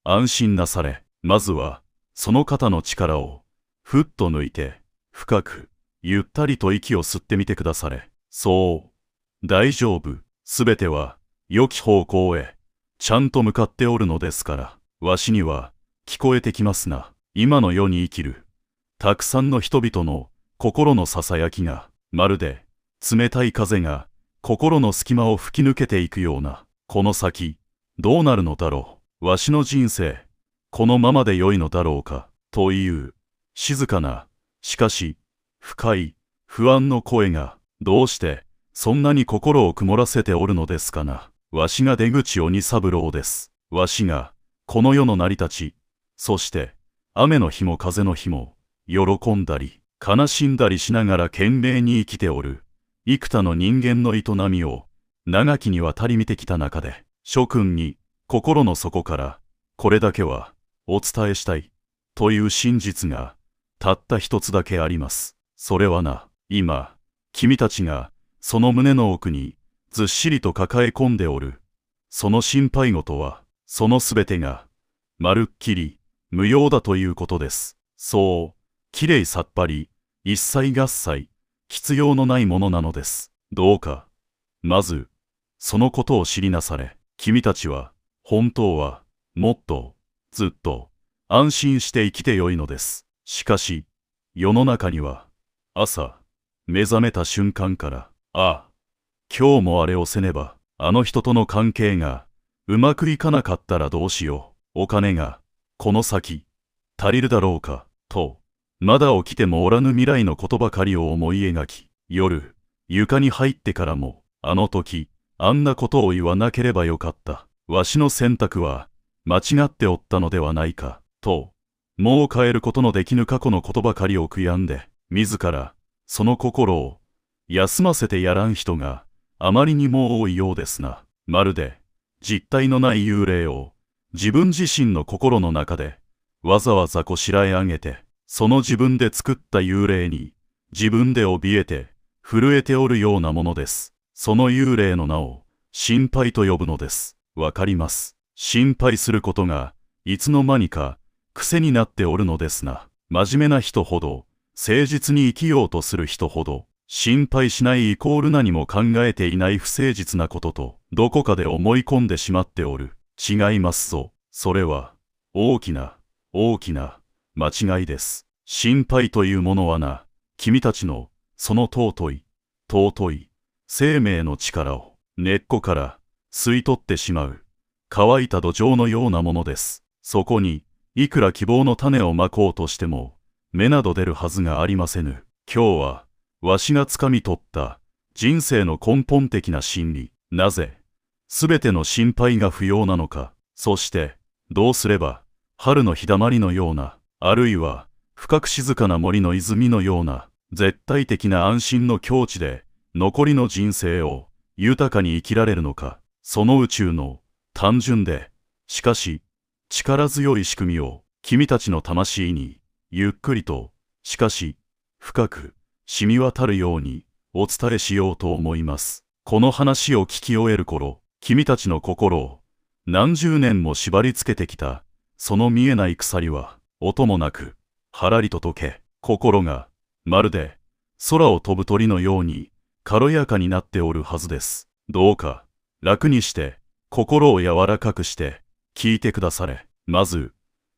安心なされ。まずは、その肩の力を、ふっと抜いて、深く、ゆったりと息を吸ってみてくだされ。そう。大丈夫。すべては、良き方向へ、ちゃんと向かっておるのですから。わしには、聞こえてきますな。今の世に生きる、たくさんの人々の心のささやきが、まるで、冷たい風が、心の隙間を吹き抜けていくような、この先、どうなるのだろう。わしの人生、このままで良いのだろうか、という、静かな、しかし、深い、不安の声が、どうして、そんなに心を曇らせておるのですかな。わしが出口鬼三郎です。わしが、この世の成り立ち、そして、雨の日も風の日も、喜んだり、悲しんだりしながら懸命に生きておる、幾多の人間の営みを、長きにわたり見てきた中で、諸君に、心の底から、これだけは、お伝えしたい、という真実が、たった一つだけあります。それはな、今、君たちが、その胸の奥に、ずっしりと抱え込んでおる。その心配事は、そのすべてが、まるっきり、無用だということです。そう、きれいさっぱり、一切合切、必要のないものなのです。どうか、まず、そのことを知りなされ。君たちは、本当は、もっと、ずっと、安心して生きてよいのです。しかし、世の中には、朝、目覚めた瞬間から、ああ、今日もあれをせねば、あの人との関係が、うまくいかなかったらどうしよう。お金が、この先、足りるだろうか、と、まだ起きてもおらぬ未来のことばかりを思い描き、夜、床に入ってからも、あの時、あんなことを言わなければよかった。わしの選択は、間違っておったのではないか、と、もう変えることのできぬ過去のことばかりを悔やんで、自ら、その心を、休ませてやらん人が、あまりにも多いようですな。まるで、実体のない幽霊を、自分自身の心の中で、わざわざこしらえ上げて、その自分で作った幽霊に、自分で怯えて、震えておるようなものです。その幽霊の名を、心配と呼ぶのです。わかります。心配することが、いつの間にか、癖になっておるのですな。真面目な人ほど、誠実に生きようとする人ほど、心配しないイコール何も考えていない不誠実なことと、どこかで思い込んでしまっておる。違いますぞ。それは、大きな、大きな、間違いです。心配というものはな、君たちの、その尊い、尊い、生命の力を、根っこから、吸い取ってしまう、乾いた土壌のようなものです。そこに、いくら希望の種をまこうとしても、芽など出るはずがありませぬ。今日は、わしがつかみ取った、人生の根本的な真理。なぜ、すべての心配が不要なのか。そして、どうすれば、春の日だまりのような、あるいは、深く静かな森の泉のような、絶対的な安心の境地で、残りの人生を、豊かに生きられるのか。その宇宙の、単純で、しかし、力強い仕組みを、君たちの魂に、ゆっくりと、しかし、深く、染み渡るように、お伝えしようと思います。この話を聞き終える頃、君たちの心を、何十年も縛り付けてきた、その見えない鎖は、音もなく、はらりと解け、心が、まるで、空を飛ぶ鳥のように、軽やかになっておるはずです。どうか、楽にして、心を柔らかくして、聞いてくだされ。まず、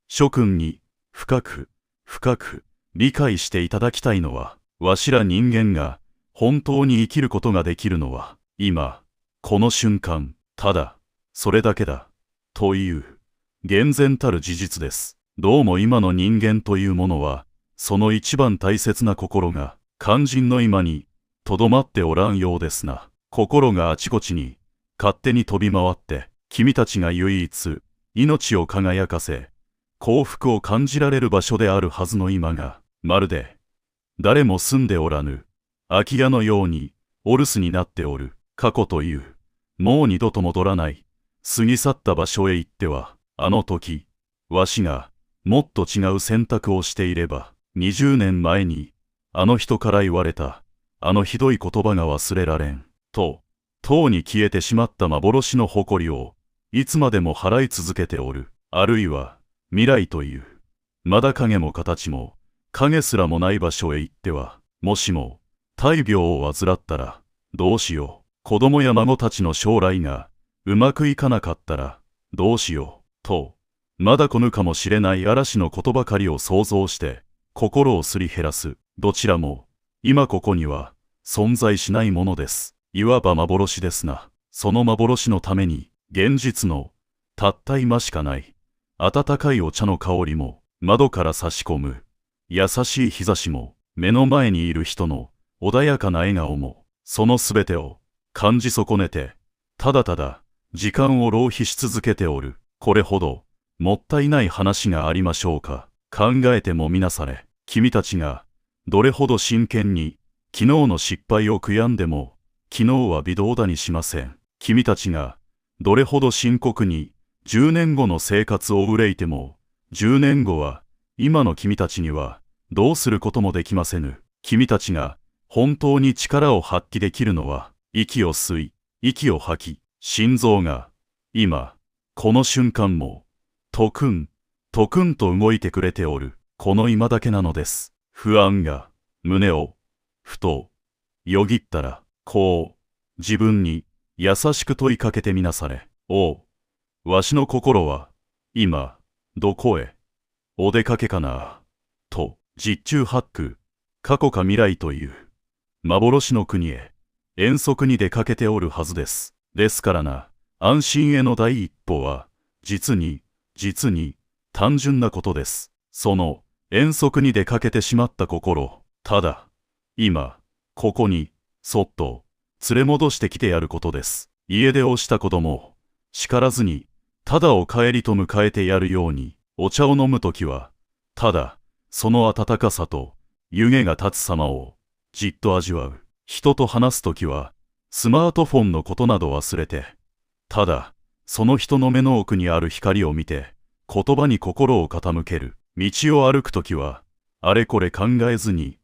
諸君に、深く、深く、理解していただきたいのは、わしら人間が、本当に生きることができるのは、今、この瞬間、ただ、それだけだ、という、厳然たる事実です。どうも今の人間というものは、その一番大切な心が、肝心の今に、とどまっておらんようですな。心があちこちに、勝手に飛び回って、君たちが唯一、命を輝かせ、幸福を感じられる場所であるはずの今が、まるで、誰も住んでおらぬ、空き家のように、お留守になっておる。過去という、もう二度と戻らない、過ぎ去った場所へ行っては、あの時、わしが、もっと違う選択をしていれば、20年前に、あの人から言われた、あのひどい言葉が忘れられん、と、とうに消えてしまった幻の誇りを、いつまでも払い続けておる。あるいは未来という、まだ影も形も影すらもない場所へ行っては、もしも大病を患ったらどうしよう。子供や孫たちの将来がうまくいかなかったらどうしよう。と、まだ来ぬかもしれない嵐のことばかりを想像して心をすり減らす。どちらも今ここには存在しないものです。いわば幻ですな。その幻のために現実のたった今しかない温かいお茶の香りも窓から差し込む優しい日差しも目の前にいる人の穏やかな笑顔も、そのすべてを感じ損ねてただただ時間を浪費し続けておる。これほどもったいない話がありましょうか。考えてもみなされ。君たちがどれほど真剣に昨日の失敗を悔やんでも昨日は微動だにしません。君たちがどれほど深刻に10年後の生活を憂いても10年後は今の君たちにはどうすることもできませぬ。君たちが本当に力を発揮できるのは息を吸い息を吐き、心臓が今この瞬間もトクントクンと動いてくれておるこの今だけなのです。不安が胸をふとよぎったらこう自分に優しく問いかけてみなされ。おう、わしの心は今どこへお出かけかなと十中八九過去か未来という幻の国へ遠足に出かけておるはずです。ですからな、安心への第一歩は実に単純なことです。その遠足に出かけてしまった心、ただ今ここにそっと連れ戻してきてやることです。家出をした子供を叱らずにただお帰りと迎えてやるように、お茶を飲むときはただその温かさと湯気が立つ様をじっと味わう。人と話すときはスマートフォンのことなど忘れてただその人の目の奥にある光を見て言葉に心を傾ける。道を歩くときはあれこれ考えずに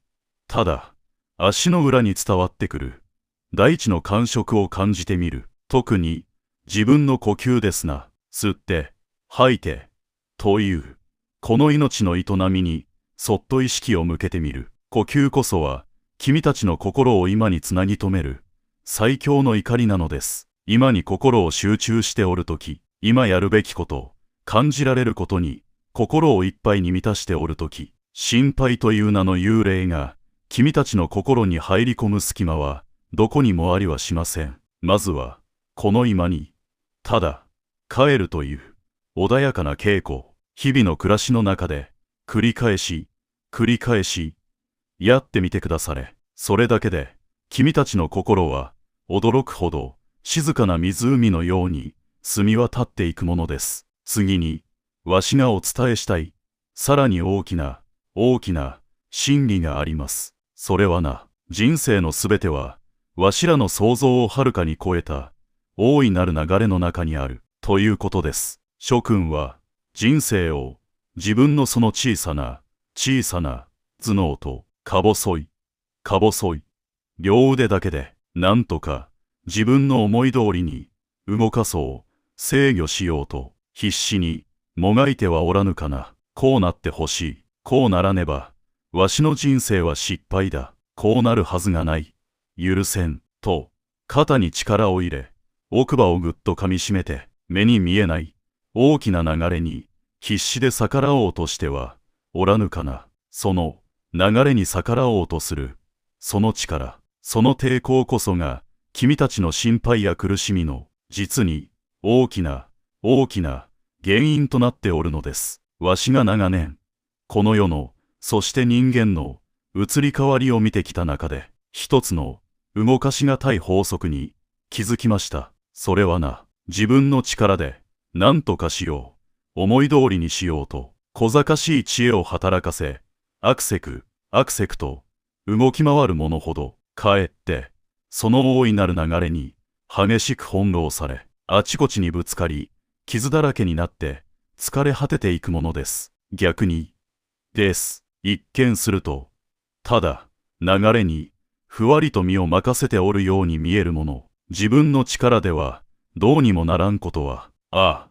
ただ足の裏に伝わってくる大地の感触を感じてみる。特に自分の呼吸ですな。吸って吐いてというこの命の営みにそっと意識を向けてみる。呼吸こそは君たちの心を今につなぎ止める最強の怒りなのです。今に心を集中しておるとき、今やるべきこと、感じられることに心をいっぱいに満たしておるとき、心配という名の幽霊が君たちの心に入り込む隙間はどこにもありはしません。まずはこの今にただ帰るという穏やかな稽古、日々の暮らしの中で繰り返しやってみてくだされ。それだけで君たちの心は驚くほど静かな湖のように澄み渡っていくものです。次にわしがお伝えしたいさらに大きな真理があります。それはな、人生のすべてはわしらの想像をはるかに超えた大いなる流れの中にあるということです。諸君は人生を自分のその小さな頭脳とか細い両腕だけでなんとか自分の思い通りに動かそう制御しようと必死にもがいてはおらぬかな。こうなってほしい、こうならねばわしの人生は失敗だ、こうなるはずがない、許せんと肩に力を入れ奥歯をぐっと噛みしめて目に見えない大きな流れに必死で逆らおうとしてはおらぬかな。その流れに逆らおうとするその力、その抵抗こそが君たちの心配や苦しみの実に大きな原因となっておるのです。わしが長年この世のそして人間の移り変わりを見てきた中で一つの動かしがたい法則に気づきました。それはな、自分の力で何とかしよう、思い通りにしようと小賢しい知恵を働かせアクセクと動き回る者ほどかえってその大いなる流れに激しく翻弄されあちこちにぶつかり傷だらけになって疲れ果てていくものです。逆にです一見するとただ流れにふわりと身を任せておるように見えるもの、自分の力ではどうにもならんことは、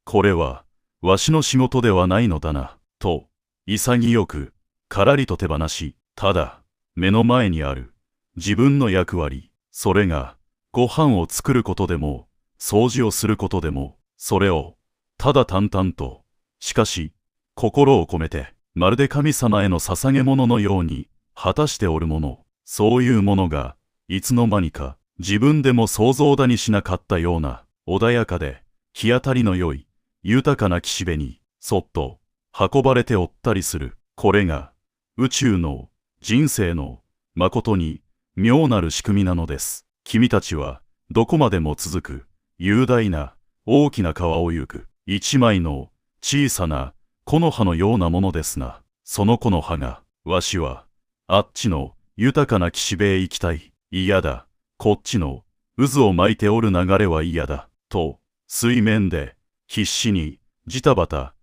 これはわしの仕事ではないのだな、と、潔く、からりと手放し、ただ、目の前にある、自分の役割、それが、ご飯を作ることでも、掃除をすることでも、それを、ただ淡々と、しかし、心を込めて、まるで神様への捧げ物のように、果たしておるもの、そういうものが、いつの間にか、自分でも想像だにしなかったような、穏やかで、日当たりの良い、豊かな岸辺に、そっと、運ばれておったりする。これが、宇宙の、人生の、誠に、妙なる仕組みなのです。君たちは、どこまでも続く、雄大な、大きな川を行く、一枚の、小さな、木の葉のようなものですが、その木の葉が、わしは、あっちの、豊かな岸辺へ行きたい。嫌だ。こっちの、渦を巻いておる流れは嫌だ。と、水面で、必死に、ジタバタ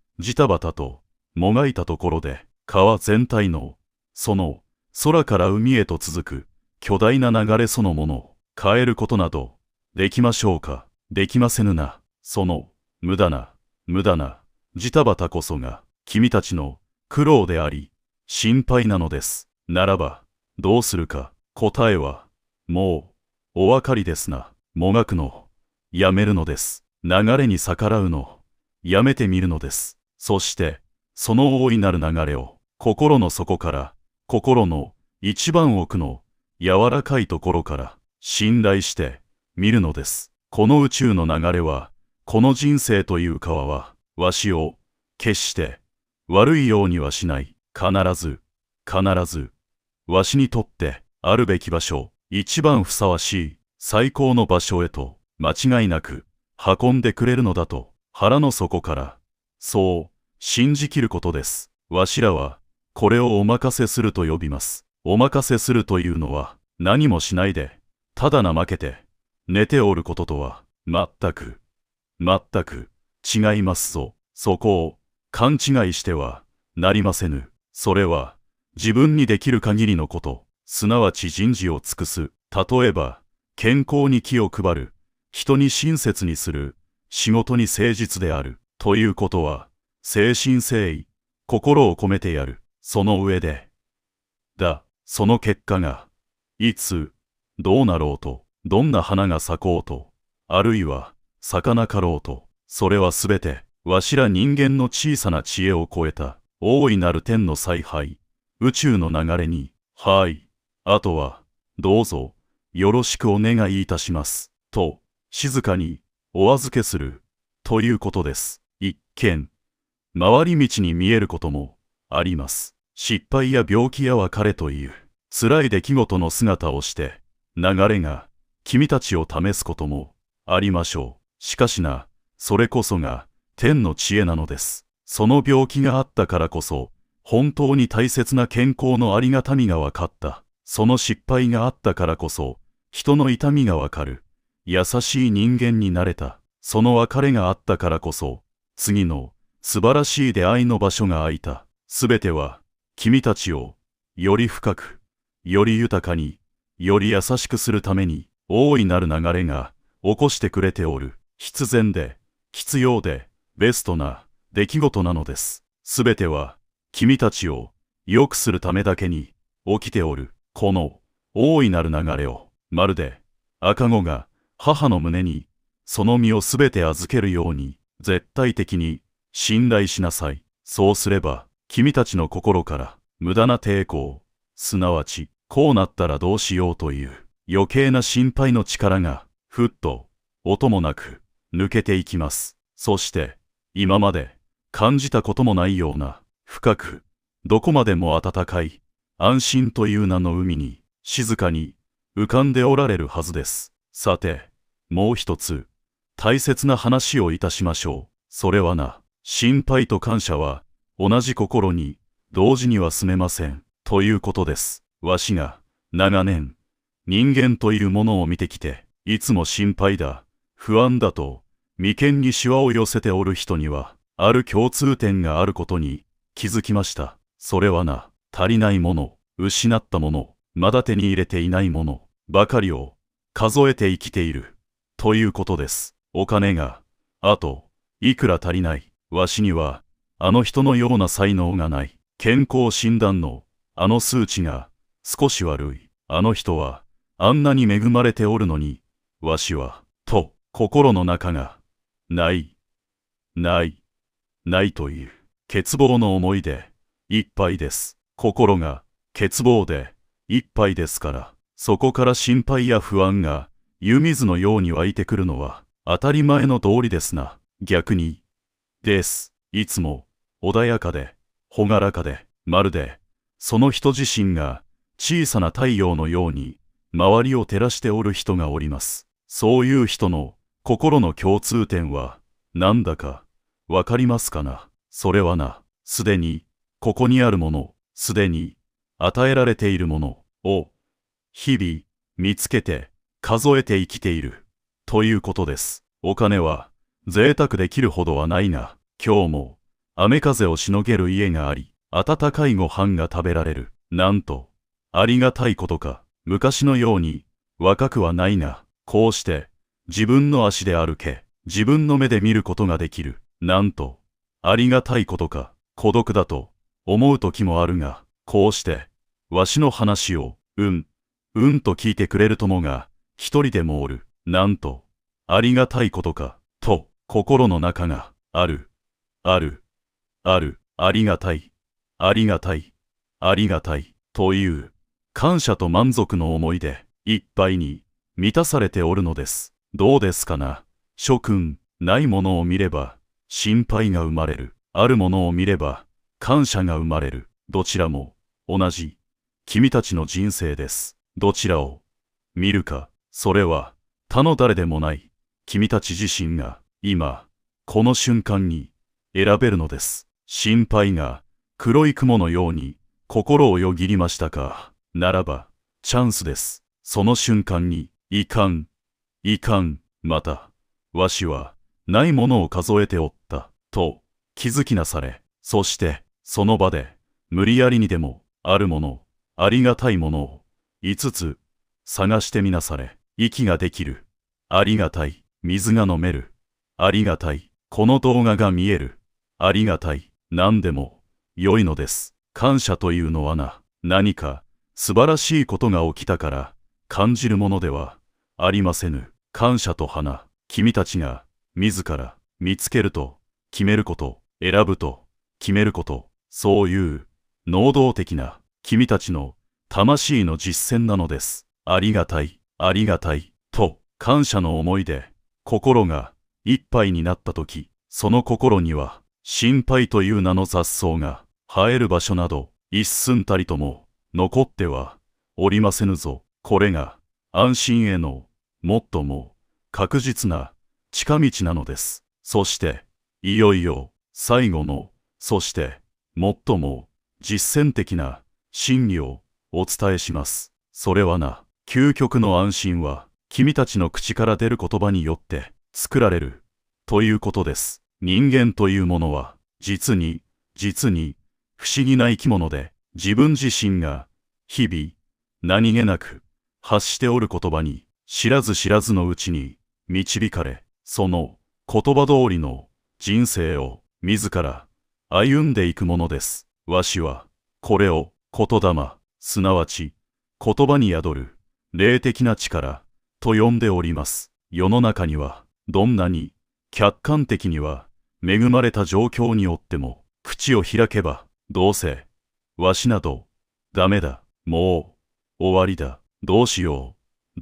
と、もがいたところで、川全体の、その、空から海へと続く、巨大な流れそのものを、変えることなど、できましょうか。できませぬな。その、無駄な、ジタバタこそが、君たちの、苦労であり、心配なのです。ならば、どうするか。答えは、もう、お分かりですな。もがくの、やめるのです。流れに逆らうの、やめてみるのです。そして、その大いなる流れを、心の底から、心の一番奥の柔らかいところから、信頼して見るのです。この宇宙の流れは、この人生という川は、わしを、決して、悪いようにはしない。必ず、わしにとって、あるべき場所、一番ふさわしい、最高の場所へと、間違いなく、運んでくれるのだと、腹の底から、そう、信じきることです。わしらは、これをお任せすると呼びます。お任せするというのは、何もしないで、ただ怠けて、寝ておることとは、全く違いますぞ。そこを、勘違いしては、なりませぬ。それは、自分にできる限りのこと、すなわち人事を尽くす。例えば、健康に気を配る、人に親切にする、仕事に誠実である。ということは、誠心誠意、心を込めてやる。その上で、その結果が、いつ、どうなろうと、どんな花が咲こうと、あるいは、咲かなかろうと、それはすべて、わしら人間の小さな知恵を超えた、大いなる天の采配、宇宙の流れに、はい、あとは、どうぞ、よろしくお願いいたします、と、静かに、お預けする、ということです。一見、回り道に見えることも、あります。失敗や病気や別れという、辛い出来事の姿をして、流れが、君たちを試すことも、ありましょう。しかしな、それこそが、天の知恵なのです。その病気があったからこそ、本当に大切な健康のありがたみが分かった。その失敗があったからこそ、人の痛みが分かる。優しい人間になれた。その別れがあったからこそ、次の素晴らしい出会いの場所が空いた。すべては、君たちを、より深く、より豊かに、より優しくするために、大いなる流れが、起こしてくれておる。必然で、必要で、ベストな出来事なのです。すべては、君たちを良くするためだけに起きておる。この大いなる流れを、まるで赤子が母の胸にその身をすべて預けるように絶対的に信頼しなさい。そうすれば、君たちの心から無駄な抵抗、すなわちこうなったらどうしようという余計な心配の力がふっと音もなく抜けていきます。そして今まで感じたこともないような深くどこまでも温かい安心という名の海に静かに浮かんでおられるはずです。さて、もう一つ大切な話をいたしましょう。それはな、心配と感謝は同じ心に同時には住めませんということです。わしが長年人間というものを見てきて、いつも心配だ、不安だと眉間にシワを寄せておる人にはある共通点があることに気づきました。それはな、足りないもの、失ったもの、まだ手に入れていないものばかりを数えて生きているということです。お金があといくら足りない、わしには、あの人のような才能がない。健康診断の、あの数値が、少し悪い。あの人は、あんなに恵まれておるのに、わしは、と、心の中が、ない、ないという、欠乏の思いで、いっぱいです。心が、欠乏で、いっぱいですから、そこから心配や不安が、湯水のように湧いてくるのは、当たり前の通りですな。逆に、です。いつも、穏やかで、朗らかで、まるで、その人自身が、小さな太陽のように、周りを照らしておる人がおります。そういう人の、心の共通点は、なんだか、わかりますかな。それはな、すでに、ここにあるもの、すでに、与えられているものを、日々、見つけて、数えて生きている、ということです。お金は、贅沢できるほどはないが、今日も、雨風をしのげる家があり、温かいご飯が食べられる。なんと、ありがたいことか。昔のように、若くはないが、こうして、自分の足で歩け、自分の目で見ることができる。なんと、ありがたいことか。孤独だと、思う時もあるが、こうして、わしの話を、と聞いてくれる友が、一人でもおる。なんと、ありがたいことか、と、心の中が、ある、ありがたい、ありがたい、ありがたい、という、感謝と満足の思いで、いっぱいに、満たされておるのです。どうですかな。諸君、ないものを見れば、心配が生まれる。あるものを見れば、感謝が生まれる。どちらも、同じ、君たちの人生です。どちらを、見るか、それは、他の誰でもない、君たち自身が、今、この瞬間に、選べるのです。心配が、黒い雲のように、心をよぎりましたか。ならば、チャンスです。その瞬間に、いかん、また、わしは、ないものを数えておった、と、気づきなされ、そして、その場で、無理やりにでも、あるもの、ありがたいものを、5つ、探してみなされ、息ができる、ありがたい、水が飲める、ありがたい、この動画が見える、ありがたい、何でも、良いのです。感謝というのはな、何か、素晴らしいことが起きたから、感じるものでは、ありませぬ。感謝と花、君たちが、自ら、見つけると、決めること、選ぶと、決めること、そういう、能動的な、君たちの、魂の実践なのです。ありがたい、と、感謝の思いで、心が、いっぱいになったとき、その心には、心配という名の雑草が、生える場所など、一寸たりとも、残っては、おりませぬぞ。これが、安心への、最も、確実な、近道なのです。そして、いよいよ、最後の、そして、最も、実践的な、真理を、お伝えします。それはな、究極の安心は、君たちの口から出る言葉によって、作られる、ということです。人間というものは、実に、不思議な生き物で、自分自身が、日々、何気なく、発しておる言葉に、知らず知らずのうちに、導かれ、その、言葉通りの、人生を、自ら、歩んでいくものです。わしは、これを、言霊、すなわち、言葉に宿る、霊的な力、と呼んでおります。世の中には、どんなに、客観的には、恵まれた状況によっても、口を開けば、どうせ、わしなど、ダメだ、もう、終わりだ、どうしよう、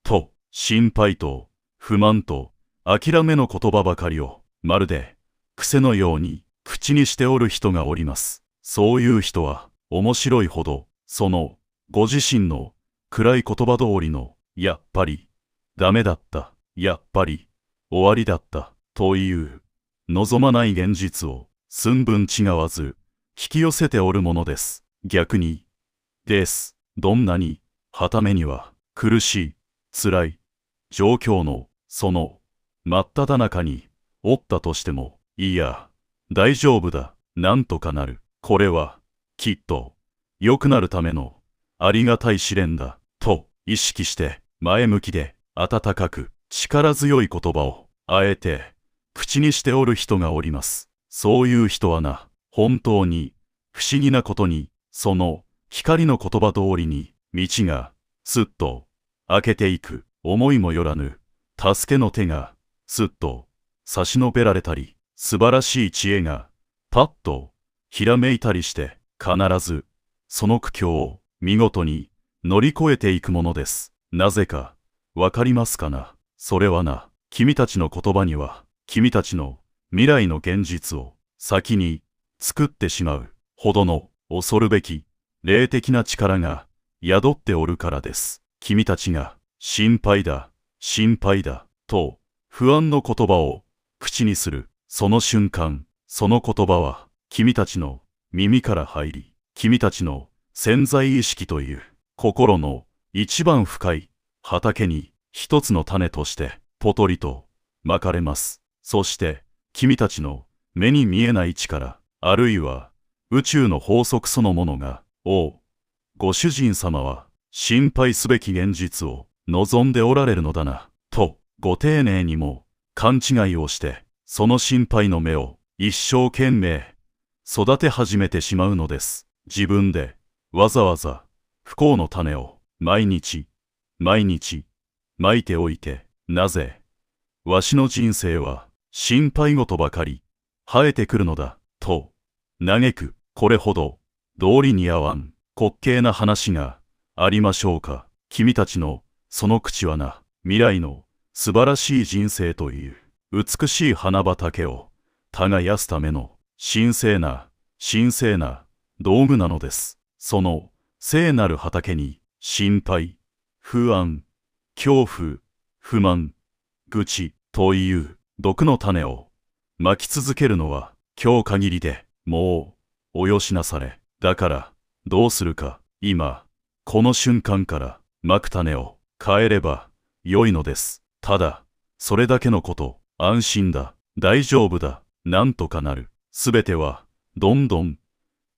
と、心配と、不満と、諦めの言葉ばかりを、まるで、癖のように、口にしておる人がおります。そういう人は、面白いほど、その、ご自身の、暗い言葉通りの、やっぱり、ダメだった、やっぱり、終わりだった、という、望まない現実を、寸分違わず、引き寄せておるものです。逆に、です。どんなに、はためには、苦しい、辛い、状況の、その、真っ只中に、おったとしても、いや、大丈夫だ、なんとかなる。これは、きっと、良くなるための、ありがたい試練だ、と、意識して、前向きで、温かく、力強い言葉を、あえて、口にしておる人がおります。そういう人はな、本当に不思議なことに、その光の言葉通りに道がすっと開けていく。思いもよらぬ助けの手がすっと差し伸べられたり、素晴らしい知恵がパッとひらめいたりして、必ずその苦境を見事に乗り越えていくものです。なぜかわかりますかな。それはな、君たちの言葉には君たちの未来の現実を先に作ってしまうほどの恐るべき霊的な力が宿っておるからです。君たちが心配だ、心配だと不安の言葉を口にするその瞬間、その言葉は君たちの耳から入り、君たちの潜在意識という心の一番深い畑に一つの種としてポトリとまかれます。そして君たちの目に見えない力、あるいは宇宙の法則そのものが、ご主人様は心配すべき現実を望んでおられるのだな、とご丁寧にも勘違いをして、その心配の芽を一生懸命育て始めてしまうのです。自分でわざわざ不幸の種を毎日毎日まいておいて、なぜわしの人生は心配事ばかり生えてくるのだと嘆く。これほど道理に合わん滑稽な話がありましょうか。君たちのその口はな、未来の素晴らしい人生という美しい花畑を耕すための神聖な道具なのです。その聖なる畑に心配、不安、恐怖、不満、愚痴という毒の種をまき続けるのは今日限りでもうおよしなされ。だからどうするか、今この瞬間からまく種を変えれば良いのです。ただそれだけのこと。安心だ、大丈夫だ、なんとかなる。すべてはどんどん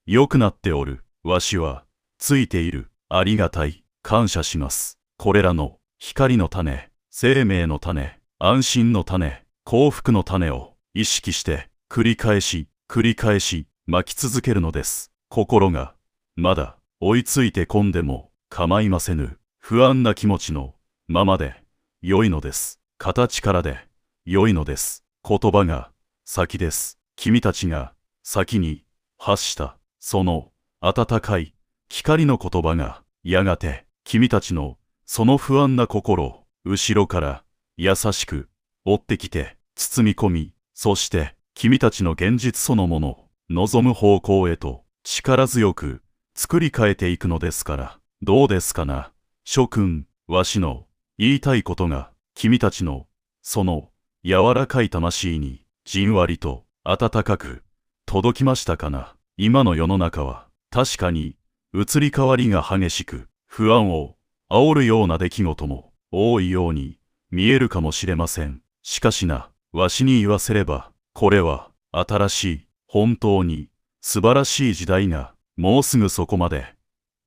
良くなっておる。わしはついている。ありがたい、感謝します。これらの光の種、生命の種、安心の種、幸福の種を意識して繰り返しまき続けるのです。心がまだ追いついてこんでも構いませぬ。不安な気持ちのままで良いのです。形からで良いのです。言葉が先です。君たちが先に発したその温かい光の言葉がやがて君たちのその不安な心を後ろから優しく追ってきて包み込み、そして君たちの現実そのものを望む方向へと力強く作り変えていくのですから。どうですかな、諸君。わしの言いたいことが君たちのその柔らかい魂にじんわりと温かく届きましたかな。今の世の中は確かに移り変わりが激しく、不安を煽るような出来事も多いように見えるかもしれません。しかしな、わしに言わせれば、これは新しい、本当に素晴らしい時代がもうすぐそこまで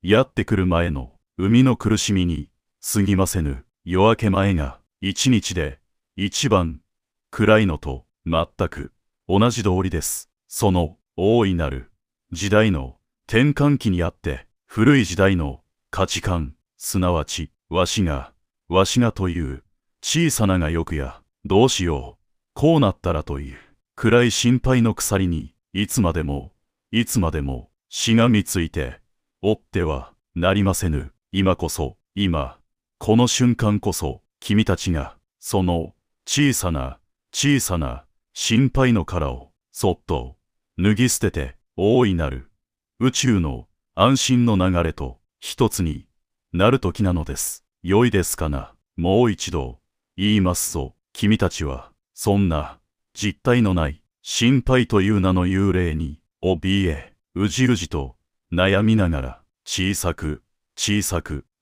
やってくる前の生みの苦しみに過ぎませぬ。夜明け前が一日で一番暗いのと全く同じ道理です。その大いなる時代の転換期にあって、古い時代の価値観、すなわちわしがという小さなが欲や、どうしよう、こうなったらという暗い心配の鎖にいつまでもしがみついて追ってはなりませぬ。今こそ、この瞬間こそ、君たちがその小さな心配の殻をそっと脱ぎ捨てて、大いなる宇宙の安心の流れと一つになる時なのです。良いですかな。もう一度言いますぞ。君たちはそんな実体のない心配という名の幽霊に怯え、うじうじと悩みながら小さく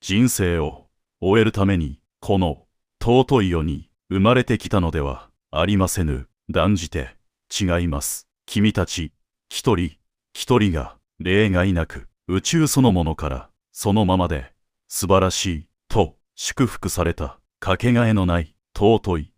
人生を終えるためにこの尊い世に生まれてきたのではありませぬ。断じて違います。君たち一人一人が例外なく宇宙そのものからそのままで素晴らしいと祝福された、かけがえのない尊い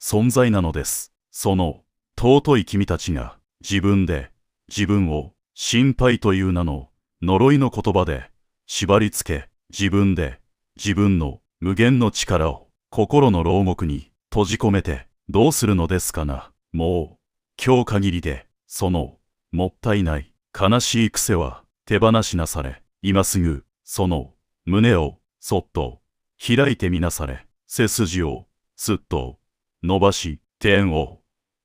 存在なのです。その尊い君たちが自分で自分を心配という名の呪いの言葉で縛り付け、自分で自分の無限の力を心の牢獄に閉じ込めてどうするのですかな。もう今日限りでそのもったいない悲しい癖は手放しなされ、今すぐその胸をそっと開いてみなされ、背筋をすっと伸ばし、天を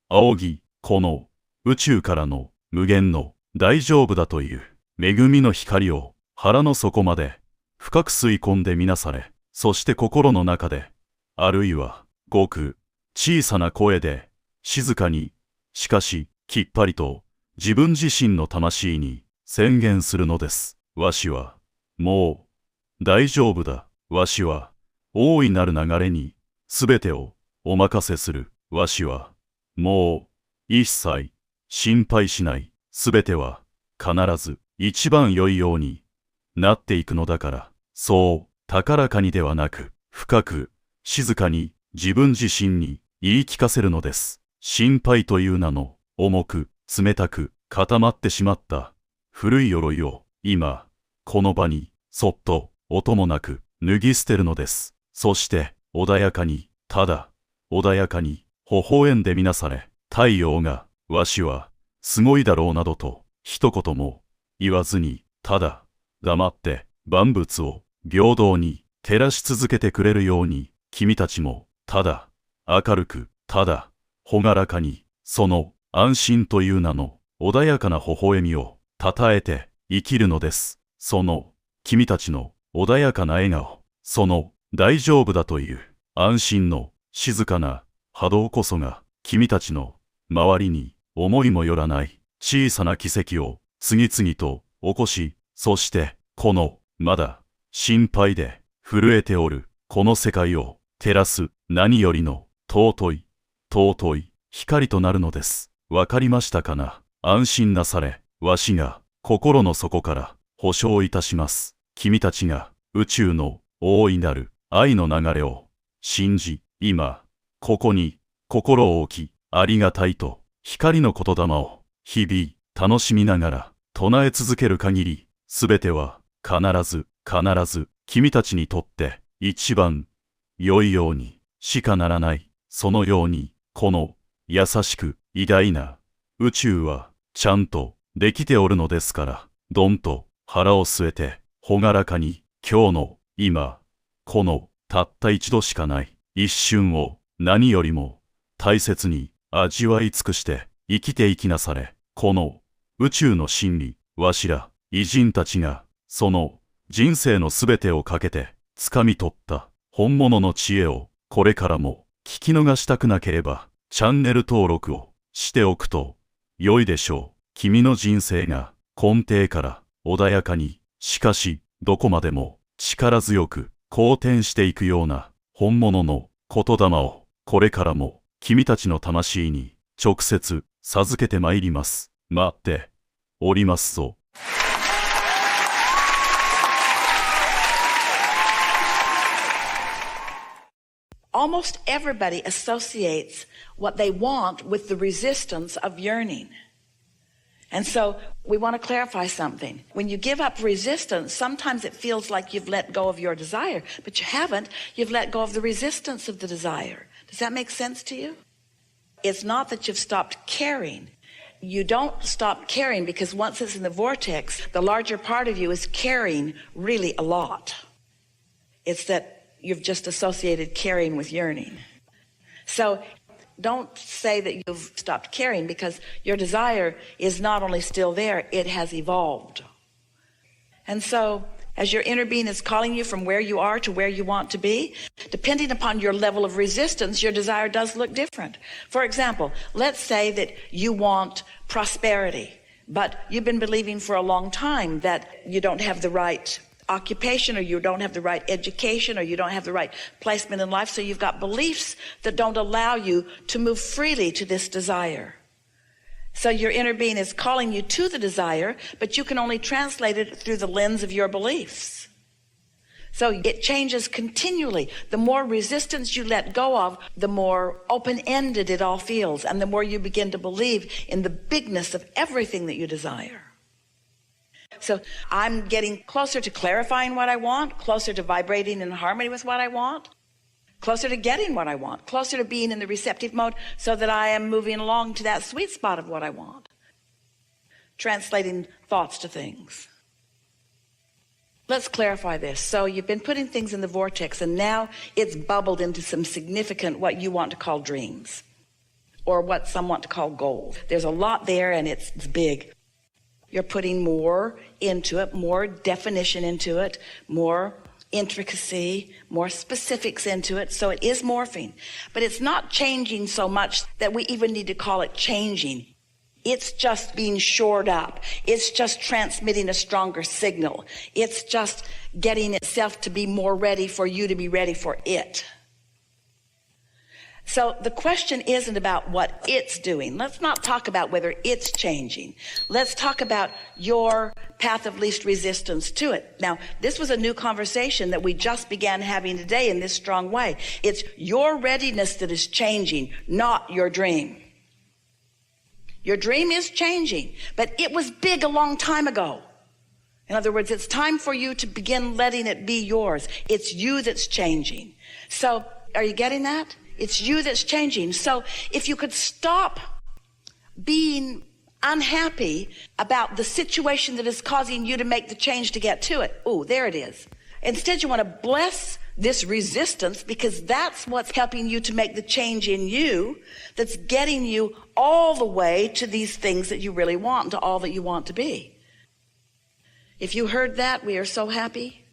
仰ぎ、この宇宙からの無限の大丈夫だという恵みの光を腹の底まで深く吸い込んでみなされ、そして心の中で、あるいはごく小さな声で静かに、しかしきっぱりと自分自身の魂に宣言するのです。わしはもう大丈夫だ。わしは大いなる流れにすべてをお任せする。わしはもう一切心配しない。すべては必ず一番良いようになっていくのだから。そう高らかにではなく、深く静かに自分自身に言い聞かせるのです。心配という名の重く冷たく固まってしまった古い鎧を今この場にそっと音もなく脱ぎ捨てるのです。そして穏やかに、ただ穏やかに微笑んでみなされ、太陽がわしはすごいだろうなどと一言も言わずに、ただ黙って万物を平等に照らし続けてくれるように、君たちもただ明るく、ただ朗らかに、その安心という名の穏やかな微笑みをたたえて生きるのです。その君たちの穏やかな笑顔、その大丈夫だという安心の静かな波動こそが君たちの周りに思いもよらない小さな奇跡を次々と起こし、そしてこのまだ心配で震えておるこの世界を照らす何よりの尊い光となるのです。わかりましたかな。安心なされ、わしが心の底から保証いたします。君たちが宇宙の大いなる愛の流れを信じ、今ここに心を置き、ありがたいと光の言霊を日々楽しみながら唱え続ける限り、すべては必ず君たちにとって一番良いようにしかならない。そのようにこの優しく偉大な宇宙はちゃんとできておるのですから、どんと腹を据えて朗らかに、今日の今このたった一度しかない一瞬を何よりも大切に味わい尽くして生きていきなされ。この宇宙の真理、わしら偉人たちがその人生のすべてをかけて掴み取った本物の知恵をこれからも聞き逃したくなければチャンネル登録をしておくと良いでしょう。君の人生が根底から穏やかに、しかしどこまでも力強く好転していくような本物の言霊をこれからも君たちの魂に直接授けてまいります。待っておりますぞ。Almost everybody associates what they want with the resistance of yearning. And so we want to clarify something. When you give up resistance, sometimes it feels like you've let go of your desire, but you haven't. You've let go of the resistance of the desire. Does that make sense to you? It's not that you've stopped caring. You don't stop caring because once it's in the vortex, the larger part of you is caring really a lot. It's that you've just associated caring with yearning. So don't say that you've stopped caring because your desire is not only still there, it has evolved. And so as your inner being is calling you from where you are to where you want to be, depending upon your level of resistance, your desire does look different. For example, let's say that you want prosperity, but you've been believing for a long time that you don't have the right occupation, or you don't have the right education, or you don't have the right placement in life, so you've got beliefs that don't allow you to move freely to this desire. So your inner being is calling you to the desire, but you can only translate it through the lens of your beliefs. So it changes continually. The more resistance you let go of, the more open-ended it all feels, and the more you begin to believe in the bigness of everything that you desire. So I'm getting closer to clarifying what I want, closer to vibrating in harmony with what I want, closer to getting what I want, closer to being in the receptive mode so that I am moving along to that sweet spot of what I want. Translating thoughts to things. Let's clarify this. So you've been putting things in the vortex, and now it's bubbled into some significant, what you want to call dreams, or what some want to call goals. There's a lot there, and it's big. You're putting more into it, more definition into it, more intricacy, more specifics into it. So it is morphing, but it's not changing so much that we even need to call it changing. It's just being shored up. It's just transmitting a stronger signal. It's just getting itself to be more ready for you to be ready for it. So the question isn't about what it's doing. Let's not talk about whether it's changing. Let's talk about your path of least resistance to it. Now, this was a new conversation that we just began having today in this strong way. It's your readiness that is changing, not your dream. Your dream is changing, but it was big a long time ago. In other words, it's time for you to begin letting it be yours. It's you that's changing. So, are you getting that? It's you that's changing. So, if you could stop being unhappy about the situation that is causing you to make the change to get to it. Oh, there it is. Instead, you want to bless this resistance, because that's what's helping you to make the change in you, that's getting you all the way to these things that you really want, to all that you want to be. If you heard that, we are so happy.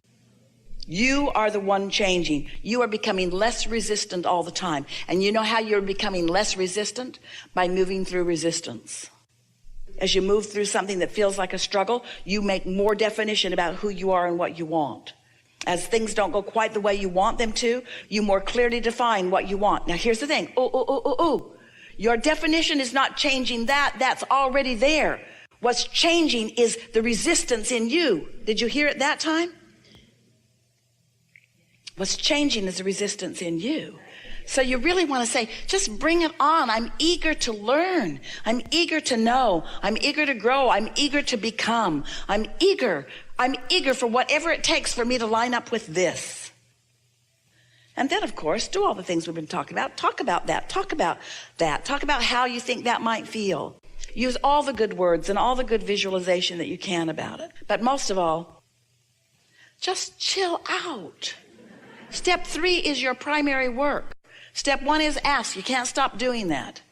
You are the one changing. You are becoming less resistant all the time. And you know how you're becoming less resistant? By moving through resistance. As you move through something that feels like a struggle, you make more definition about who you are and what you want. As things don't go quite the way you want them to, you more clearly define what you want. Now here's the thing. Your definition is not changing that. That's already there. What's changing is the resistance in you. Did you hear it that time? What's changing is the resistance in you. So you really want to say, just bring it on. I'm eager to learn. I'm eager to know. I'm eager to grow. I'm eager to become. I'm eager for whatever it takes for me to line up with this. And then, of course, do all the things we've been talking about. Talk about that. Talk about that. Talk about how you think that might feel. Use all the good words and all the good visualization that you can about it. But most of all, just chill out. Step 3 is your primary work. Step 1 is ask. You can't stop doing that.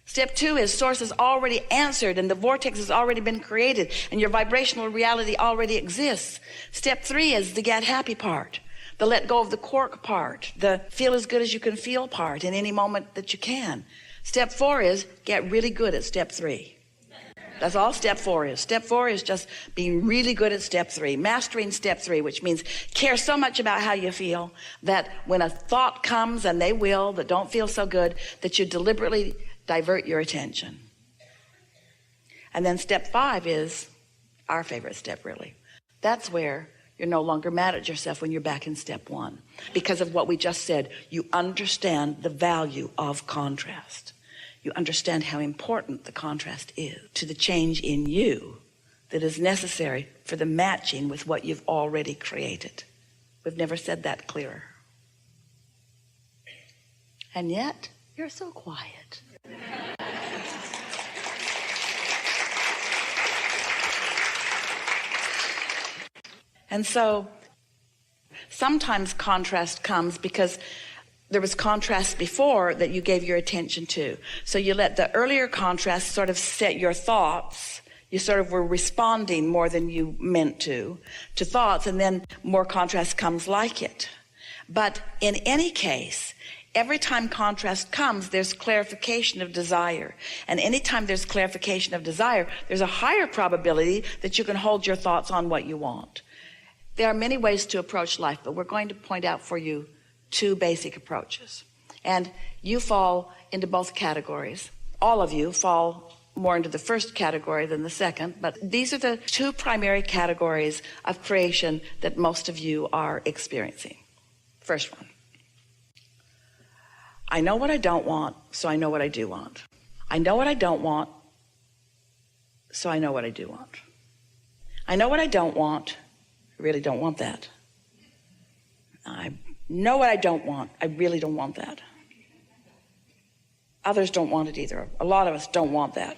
Step 2 is source has already answered and the vortex has already been created and your vibrational reality already exists. Step 3 is the get happy part, the let go of the cork part, the feel as good as you can feel part in any moment that you can. Step 4 is get really good at step 3. That's all step 4 is. Step 4 is just being really good at step 3, mastering step 3, which means care so much about how you feel that when a thought comes, and they will, that don't feel so good, that you deliberately divert your attention. And then step 5 is our favorite step, really. That's where you're no longer mad at yourself when you're back in step 1. Because of what we just said, you understand the value of contrast. You understand how important the contrast is to the change in you that is necessary for the matching with what you've already created. We've never said that clearer. And yet, you're so quiet. And so, sometimes contrast comes because there was contrast before that you gave your attention to. So you let the earlier contrast sort of set your thoughts. You sort of were responding more than you meant to thoughts, and then more contrast comes like it. But in any case, every time contrast comes, there's clarification of desire. And anytime there's clarification of desire, there's a higher probability that you can hold your thoughts on what you want. There are many ways to approach life, but we're going to point out for you 2 basic approaches. And you fall into both categories. All of you fall more into the first category than the second, but these are the two primary categories of creation that most of you are experiencing. First one. I know what I don't want, so I know what I do want. I know what I don't want, so I know what I do want. I know what I don't want. I really don't want that. I know what I don't want. I really don't want that. Others don't want it either. A lot of us don't want that.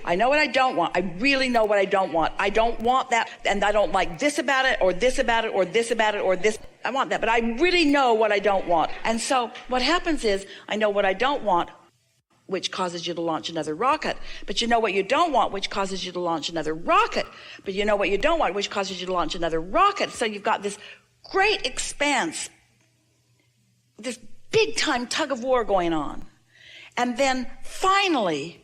I know what I don't want. I really know what I don't want. I don't want that, and I don't like this about it, or this about it, or this about it, or this. I want that, but I really know what I don't want. And so what happens is, I know what I don't want, which causes you to launch another rocket. But you know what you don't want, which causes you to launch another rocket. But you know what you don't want, which causes you to launch another rocket. So you've got this great expanse, this big time tug of war going on. And then finally,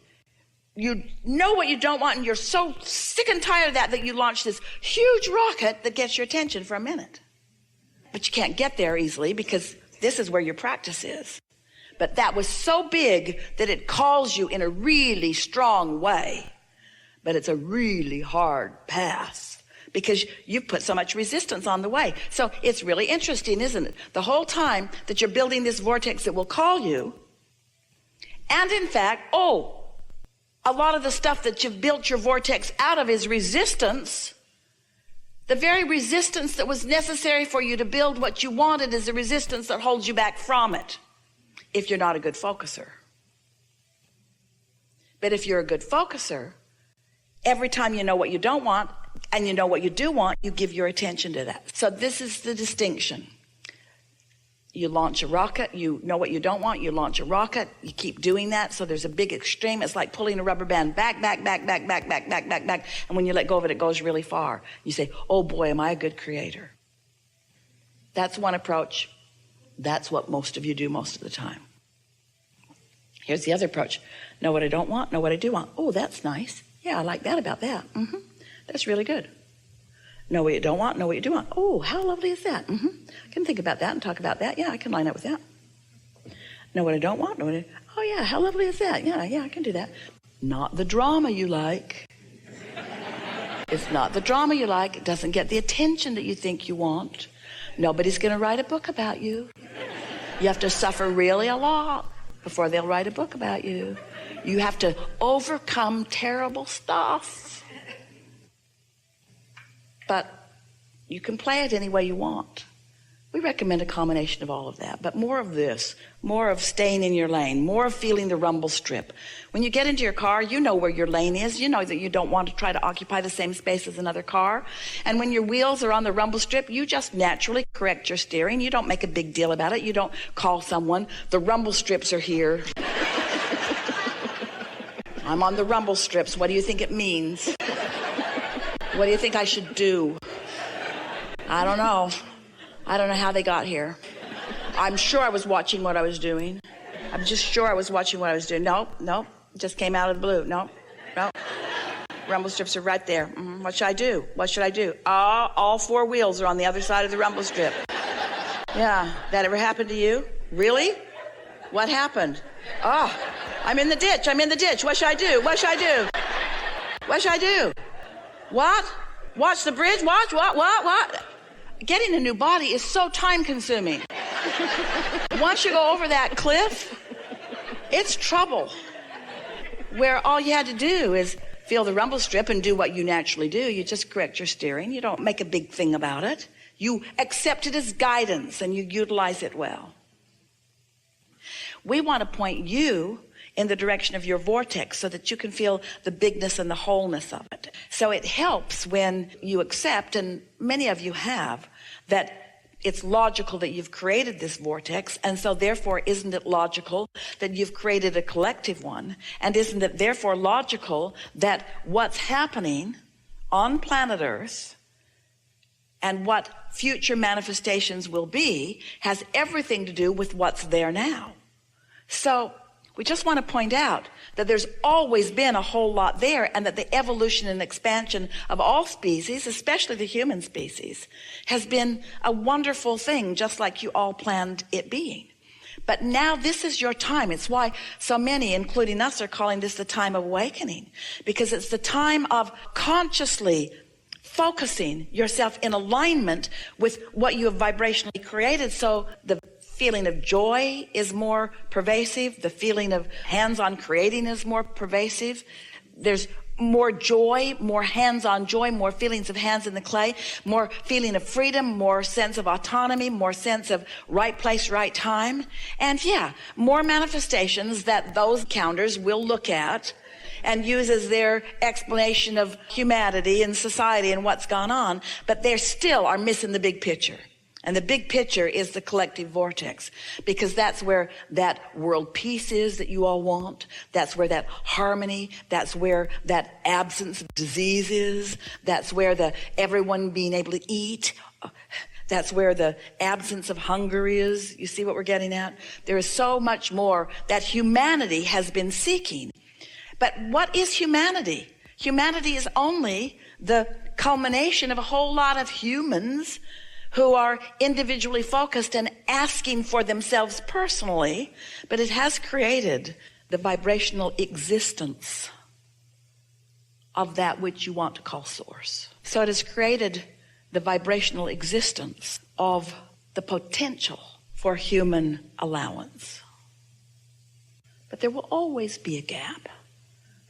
you know what you don't want, and you're so sick and tired of that you launch this huge rocket that gets your attention for a minute. But you can't get there easily because this is where your practice is. But that was so big that it calls you in a really strong way. But it's a really hard path because you've put so much resistance on the way. So it's really interesting, isn't it? The whole time that you're building this vortex that will call you, and in fact, a lot of the stuff that you've built your vortex out of is resistance. The very resistance that was necessary for you to build what you wanted is the resistance that holds you back from it, if you're not a good focuser. But if you're a good focuser, every time you know what you don't want and you know what you do want, you give your attention to that. So this is the distinction. You launch a rocket, you know what you don't want, you launch a rocket, you keep doing that. So there's a big extreme. It's like pulling a rubber band back. And when you let go of it, it goes really far. You say, oh boy, am I a good creator? That's one approach. That's what most of you do most of the time. Here's the other approach. Know what I don't want, know what I do want. Oh, that's nice. Yeah, I like that about that. That's really good. Know what you don't want, know what you do want. Oh, how lovely is that? I can think about that and talk about that. Yeah, I can line up with that. Know what I don't want, oh yeah, how lovely is that? Yeah, I can do that. Not the drama you like. It's not the drama you like. It doesn't get the attention that you think you want. Nobody's going to write a book about you. You have to suffer really a lot before they'll write a book about you. You have to overcome terrible stuff. But you can play it any way you want. We recommend a combination of all of that, but more of this, more of staying in your lane, more of feeling the rumble strip. When you get into your car, you know where your lane is. You know that you don't want to try to occupy the same space as another car. And when your wheels are on the rumble strip, you just naturally correct your steering. You don't make a big deal about it. You don't call someone, the rumble strips are here. I'm on the rumble strips. What do you think it means? What do you think I should do? I don't know. I don't know how they got here. I'm sure I was watching what I was doing. I'm just sure I was watching what I was doing. Nope. It just came out of the blue. Nope. Rumble strips are right there. What should I do? What should I do? All four wheels are on the other side of the rumble strip. Yeah. That ever happened to you? Really? What happened? I'm in the ditch. What should I do? What should I do? What? Watch the bridge? Watch? What? Getting a new body is so time consuming. Once you go over that cliff, it's trouble. Where all you had to do is feel the rumble strip and do what you naturally do. You just correct your steering. You don't make a big thing about it. You accept it as guidance and you utilize it well. We want to point you in the direction of your vortex so that you can feel the bigness and the wholeness of it. So it helps when you accept, and many of you have, that it's logical that you've created this vortex, and so therefore isn't it logical that you've created a collective one, and isn't it therefore logical that what's happening on planet Earth and what future manifestations will be has everything to do with what's there now. So we just want to point out that there's always been a whole lot there, and that the evolution and expansion of all species, especially the human species, has been a wonderful thing, just like you all planned it being. But now this is your time. It's why so many, including us, are calling this the time of awakening, because it's the time of consciously focusing yourself in alignment with what you have vibrationally created. So the feeling of joy is more pervasive. The feeling of hands-on creating is more pervasive. There's more joy, more hands-on joy, more feelings of hands in the clay, more feeling of freedom, more sense of autonomy, more sense of right place, right time. And yeah, more manifestations that those counters will look at and use as their explanation of humanity and society and what's gone on. But they still are missing the big picture. And the big picture is the collective vortex, because that's where that world peace is that you all want. That's where that harmony, that's where that absence of disease is. That's where the everyone being able to eat. That's where the absence of hunger is. You see what we're getting at? There is so much more that humanity has been seeking. But what is humanity? Humanity is only the culmination of a whole lot of humans who are individually focused and asking for themselves personally, but it has created the vibrational existence of that which you want to call source. So it has created the vibrational existence of the potential for human allowance. But there will always be a gap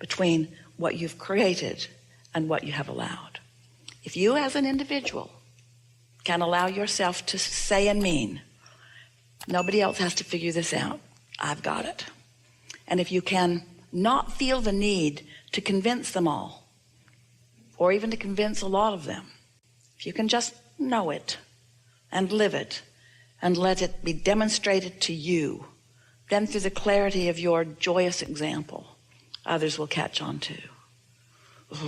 between what you've created and what you have allowed. If you as an individual can allow yourself to say and mean, nobody else has to figure this out, I've got it. And if you can not feel the need to convince them all, or even to convince a lot of them, if you can just know it and live it and let it be demonstrated to you, then through the clarity of your joyous example, others will catch on too. Ooh,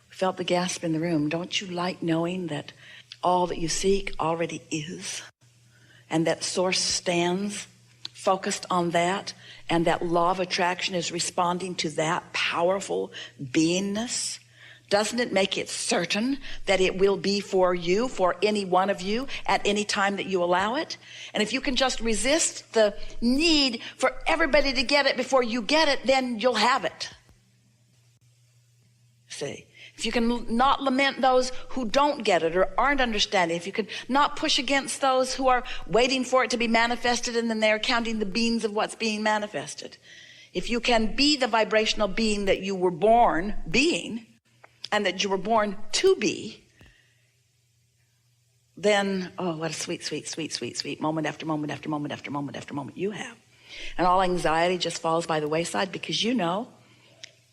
we felt the gasp in the room. Don't you like knowing that all that you seek already is, and that source stands focused on that, and that law of attraction is responding to that powerful beingness? Doesn't it make it certain that it will be for you, for any one of you, at any time that you allow it? And if you can just resist the need for everybody to get it before you get it, then you'll have it. See? If you can not lament those who don't get it or aren't understanding, if you can not push against those who are waiting for it to be manifested and then they're counting the beans of what's being manifested. If you can be the vibrational being that you were born being and that you were born to be, then, oh, what a sweet, sweet, sweet, sweet, sweet moment after moment after moment after moment after moment you have. And all anxiety just falls by the wayside, because you know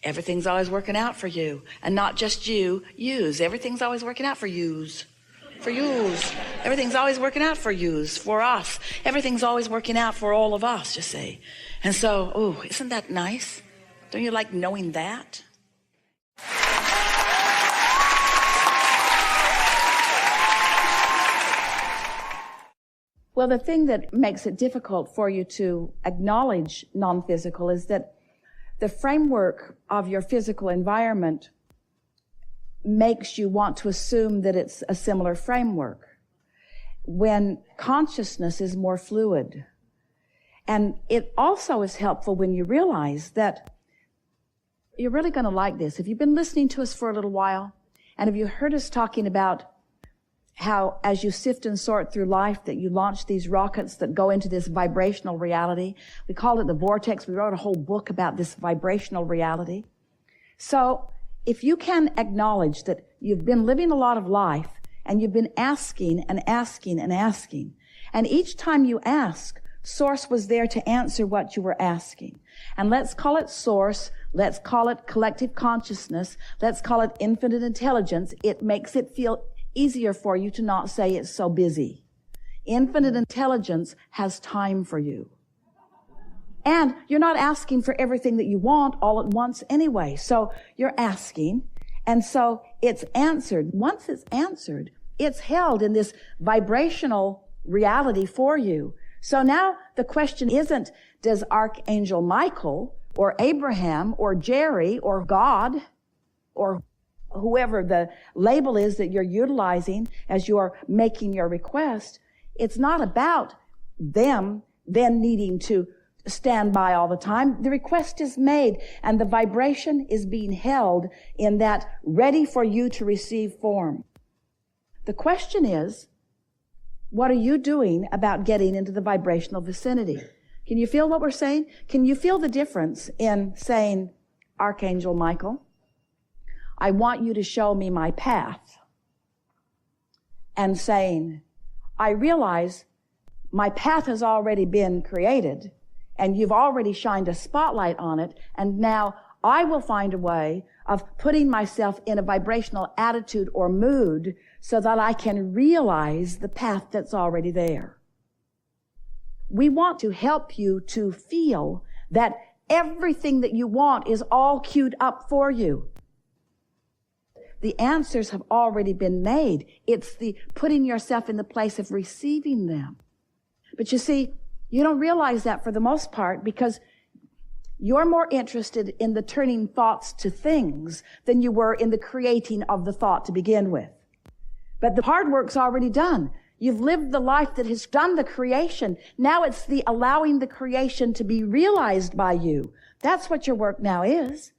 everything's always working out for you. And not just you, yous. Everything's always working out for yous. For yous. Everything's always working out for yous, for us. Everything's always working out for all of us, you see. And so, oh, isn't that nice? Don't you like knowing that? Well, the thing that makes it difficult for you to acknowledge non-physical is that the framework of your physical environment makes you want to assume that it's a similar framework, when consciousness is more fluid. And it also is helpful when you realize that you're really going to like this. If you've been listening to us for a little while, and have you heard us talking about how as you sift and sort through life that you launch these rockets that go into this vibrational reality. We called it the vortex. We wrote a whole book about this vibrational reality. So if you can acknowledge that you've been living a lot of life and you've been asking and asking and asking, and each time you ask, Source was there to answer what you were asking. And let's call it Source. Let's call it collective consciousness. Let's call it infinite intelligence. It makes it feel easier for you to not say it's so busy. Infinite intelligence has time for you. And you're not asking for everything that you want all at once anyway. So you're asking, and so it's answered. Once it's answered, it's held in this vibrational reality for you. So now the question isn't, does Archangel Michael or Abraham or Jerry or God or whoever the label is that you're utilizing as you're making your request, it's not about them then needing to stand by all the time. The request is made and the vibration is being held in that ready for you to receive form. The question is, what are you doing about getting into the vibrational vicinity? Can you feel what we're saying? Can you feel the difference in saying, Archangel Michael, I want you to show me my path, and saying, I realize my path has already been created and you've already shined a spotlight on it, and now I will find a way of putting myself in a vibrational attitude or mood so that I can realize the path that's already there. We want to help you to feel that everything that you want is all queued up for you. The answers have already been made. It's the putting yourself in the place of receiving them. But you see, you don't realize that for the most part because you're more interested in the turning thoughts to things than you were in the creating of the thought to begin with. But the hard work's already done. You've lived the life that has done the creation. Now it's the allowing the creation to be realized by you. That's what your work now is.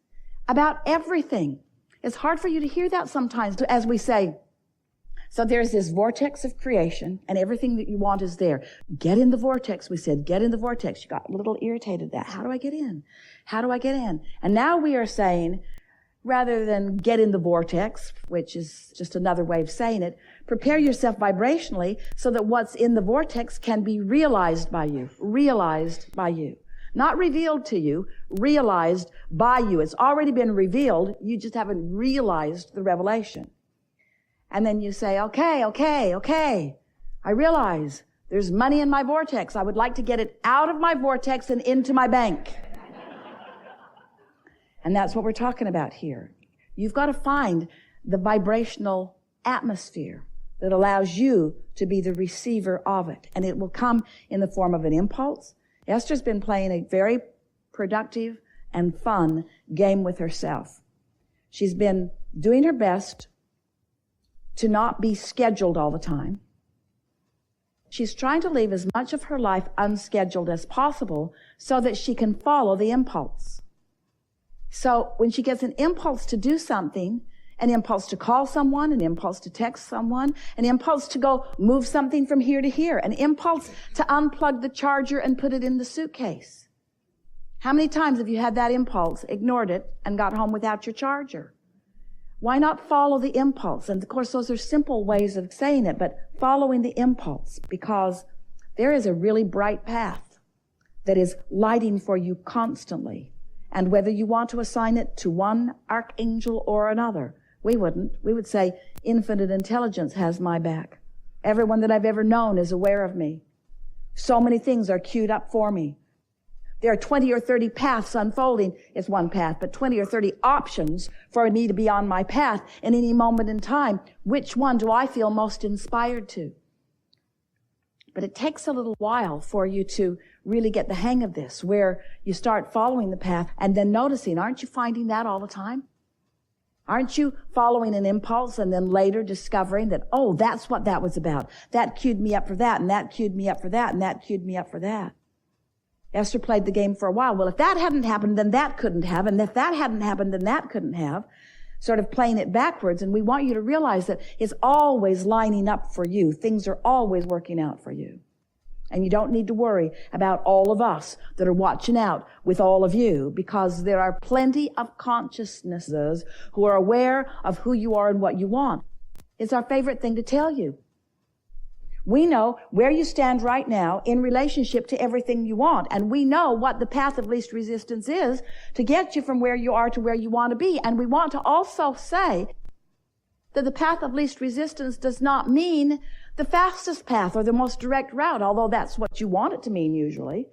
About everything. It's hard for you to hear that sometimes as we say, so there's this vortex of creation and everything that you want is there. Get in the vortex, we said. Get in the vortex. You got a little irritated that. How do I get in? How do I get in? And now we are saying, rather than get in the vortex, which is just another way of saying it, prepare yourself vibrationally so that what's in the vortex can be realized by you. Realized by you. Not revealed to you, realized by you. It's already been revealed. You just haven't realized the revelation. And then you say, okay. I realize there's money in my vortex. I would like to get it out of my vortex and into my bank. And that's what we're talking about here. You've got to find the vibrational atmosphere that allows you to be the receiver of it. And it will come in the form of an impulse. Esther's been playing a very productive and fun game with herself. She's been doing her best to not be scheduled all the time. She's trying to leave as much of her life unscheduled as possible so that she can follow the impulse. So when she gets an impulse to do something, an impulse to call someone, an impulse to text someone, an impulse to go move something from here to here, an impulse to unplug the charger and put it in the suitcase. How many times have you had that impulse, ignored it, and got home without your charger? Why not follow the impulse? And of course, those are simple ways of saying it, but following the impulse, because there is a really bright path that is lighting for you constantly. And whether you want to assign it to one archangel or another, we wouldn't. We would say, infinite intelligence has my back. Everyone that I've ever known is aware of me. So many things are queued up for me. There are 20 or 30 paths unfolding. It's one path, but 20 or 30 options for me to be on my path in any moment in time. Which one do I feel most inspired to? But it takes a little while for you to really get the hang of this, where you start following the path and then noticing, aren't you finding that all the time? Aren't you following an impulse and then later discovering that, oh, that's what that was about. That queued me up for that, and that queued me up for that, and that queued me up for that. Esther played the game for a while. Well, if that hadn't happened, then that couldn't have. And if that hadn't happened, then that couldn't have. Sort of playing it backwards. And we want you to realize that it's always lining up for you. Things are always working out for you. And you don't need to worry about all of us that are watching out with all of you, because there are plenty of consciousnesses who are aware of who you are and what you want. It's our favorite thing to tell you. We know where you stand right now in relationship to everything you want. And we know what the path of least resistance is to get you from where you are to where you want to be. And we want to also say that the path of least resistance does not mean the fastest path or the most direct route, although that's what you want it to mean usually.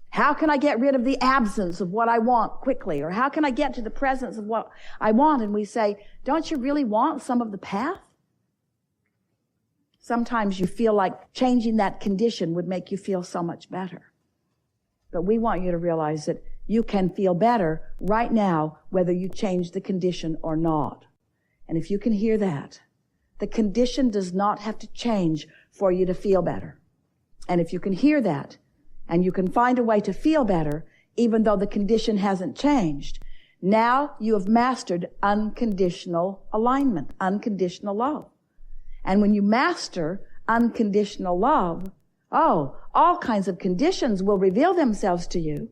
How can I get rid of the absence of what I want quickly? Or how can I get to the presence of what I want? And we say, don't you really want some of the path? Sometimes you feel like changing that condition would make you feel so much better. But we want you to realize that you can feel better right now, whether you change the condition or not. And if you can hear that, the condition does not have to change for you to feel better. And if you can hear that, And you can find a way to feel better even though the condition hasn't changed. Now you have mastered unconditional alignment, unconditional love. And when you master unconditional love, all kinds of conditions will reveal themselves to you.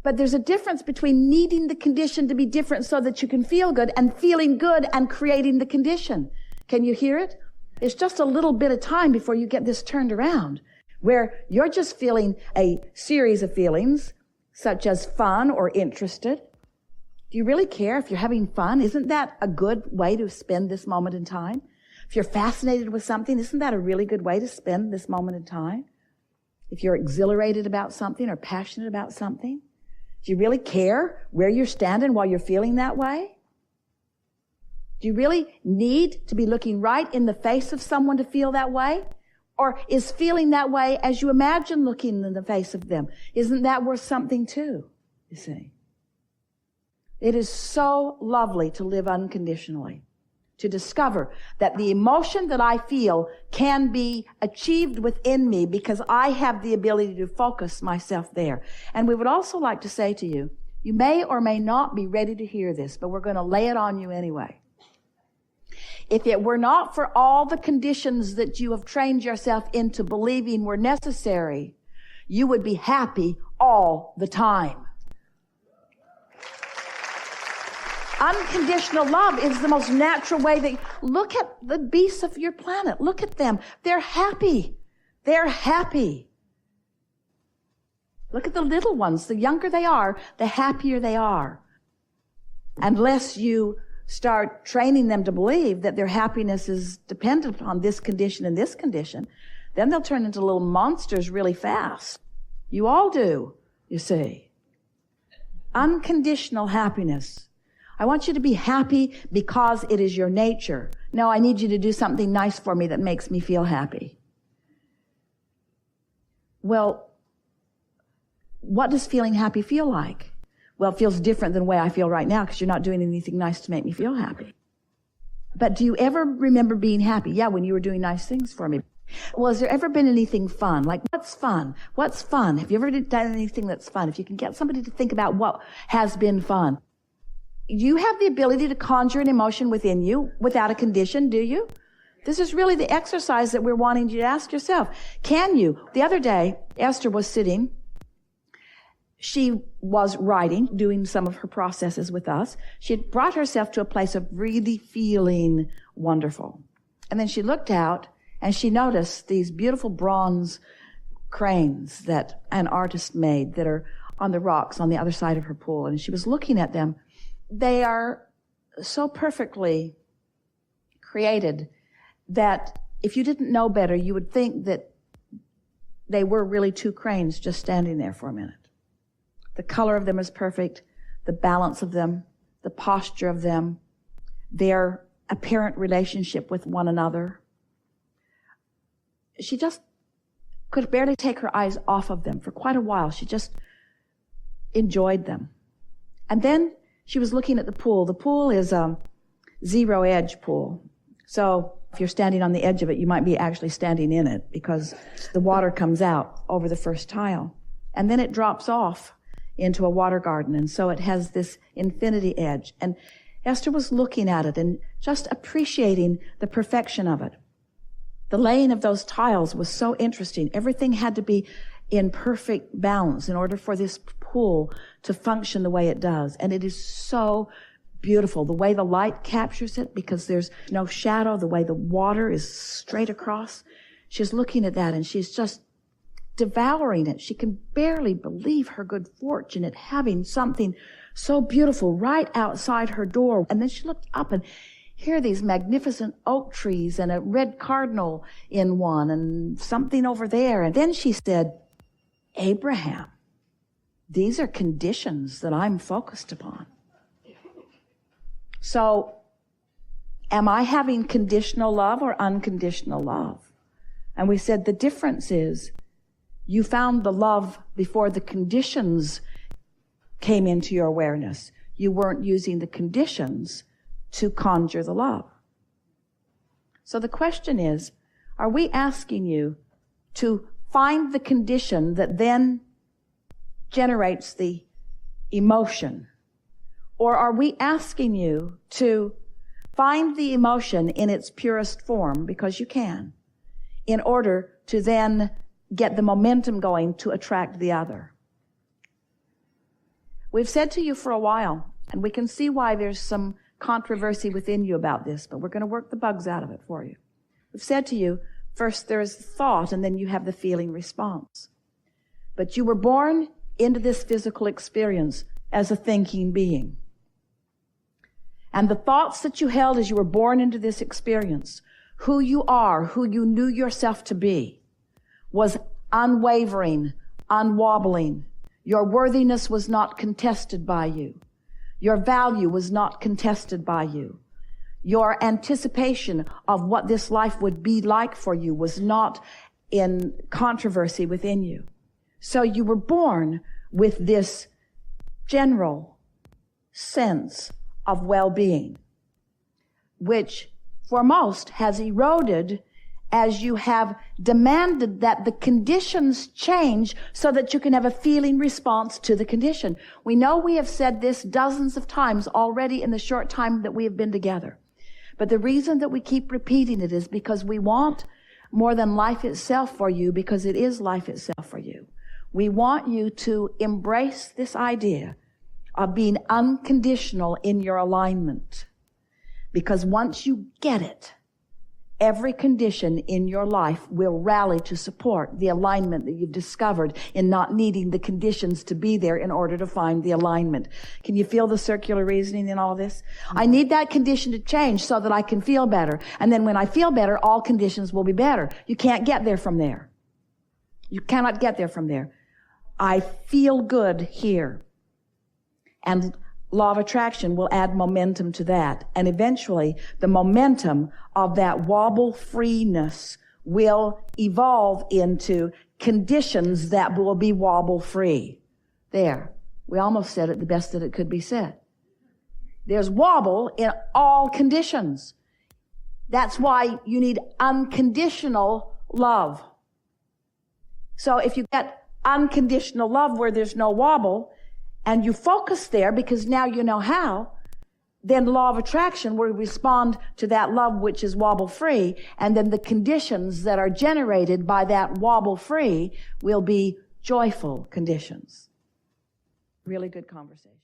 But there's a difference between needing the condition to be different so that you can feel good and feeling good and creating the condition. Can you hear it? It's just a little bit of time before you get this turned around, where you're just feeling a series of feelings, such as fun or interested. Do you really care if you're having fun? Isn't that a good way to spend this moment in time? If you're fascinated with something, isn't that a really good way to spend this moment in time? If you're exhilarated about something or passionate about something, do you really care where you're standing while you're feeling that way? Do you really need to be looking right in the face of someone to feel that way? Or is feeling that way as you imagine looking in the face of them? Isn't that worth something too, you see? It is so lovely to live unconditionally, to discover that the emotion that I feel can be achieved within me because I have the ability to focus myself there. And we would also like to say to you, you may or may not be ready to hear this, but we're going to lay it on you anyway. If it were not for all the conditions that you have trained yourself into believing were necessary, you would be happy all the time. Unconditional love is the most natural way that, look at the beasts of your planet. Look at them. They're happy. They're happy. Look at the little ones. The younger they are, the happier they are. Unless you start training them to believe that their happiness is dependent on this condition and this condition, then they'll turn into little monsters really fast. You all do, you see. Unconditional happiness. I want you to be happy because it is your nature. No, I need you to do something nice for me that makes me feel happy. Well, what does feeling happy feel like? Well, it feels different than the way I feel right now because you're not doing anything nice to make me feel happy. But do you ever remember being happy? Yeah, when you were doing nice things for me. Well, has there ever been anything fun? Like, what's fun? What's fun? Have you ever done anything that's fun? If you can get somebody to think about what has been fun. You have the ability to conjure an emotion within you without a condition, do you? This is really the exercise that we're wanting you to ask yourself. Can you? The other day, Esther was sitting. She was writing, doing some of her processes with us. She had brought herself to a place of really feeling wonderful. And then she looked out and she noticed these beautiful bronze cranes that an artist made that are on the rocks on the other side of her pool. And she was looking at them. They are so perfectly created that if you didn't know better, you would think that they were really two cranes just standing there for a minute. The color of them is perfect, the balance of them, the posture of them, their apparent relationship with one another. She just could barely take her eyes off of them for quite a while. She just enjoyed them. And then she was looking at the pool. The pool is a zero edge pool. So if you're standing on the edge of it, you might be actually standing in it because the water comes out over the first tile. And then it drops off into a water garden. And so it has this infinity edge. And Esther was looking at it and just appreciating the perfection of it. The laying of those tiles was so interesting. Everything had to be in perfect balance in order for this pool to function the way it does. And it is so beautiful. The way the light captures it, because there's no shadow, the way the water is straight across. She's looking at that and she's just devouring it. She can barely believe her good fortune at having something so beautiful right outside her door. And then she looked up and here these magnificent oak trees and a red cardinal in one and something over there. And then she said, Abraham, these are conditions that I'm focused upon. So am I having conditional love or unconditional love? And we said the difference is you found the love before the conditions came into your awareness. You weren't using the conditions to conjure the love. So the question is, are we asking you to find the condition that then generates the emotion? Or are we asking you to find the emotion in its purest form, because you can, in order to then get the momentum going to attract the other? We've said to you for a while, and we can see why there's some controversy within you about this, but we're going to work the bugs out of it for you. We've said to you, first there is the thought, and then you have the feeling response. But you were born into this physical experience as a thinking being. And the thoughts that you held as you were born into this experience, who you are, who you knew yourself to be, was unwavering, unwobbling. Your worthiness was not contested by you. Your value was not contested by you. Your anticipation of what this life would be like for you was not in controversy within you. So you were born with this general sense of well-being, which for most has eroded as you have demanded that the conditions change so that you can have a feeling response to the condition. We know we have said this dozens of times already in the short time that we have been together. But the reason that we keep repeating it is because we want more than life itself for you, because it is life itself for you. We want you to embrace this idea of being unconditional in your alignment. Because once you get it, every condition in your life will rally to support the alignment that you've discovered in not needing the conditions to be there in order to find the alignment. Can you feel the circular reasoning in all this? I need that condition to change so that I can feel better. And then when I feel better, all conditions will be better. You can't get there from there. You cannot get there from there. I feel good here. And law of attraction will add momentum to that. And eventually, the momentum of that wobble freeness will evolve into conditions that will be wobble free. There. We almost said it the best that it could be said. There's wobble in all conditions. That's why you need unconditional love. So if you get unconditional love where there's no wobble, and you focus there because now you know how, then law of attraction will respond to that love which is wobble-free, and then the conditions that are generated by that wobble-free will be joyful conditions. Really good conversation.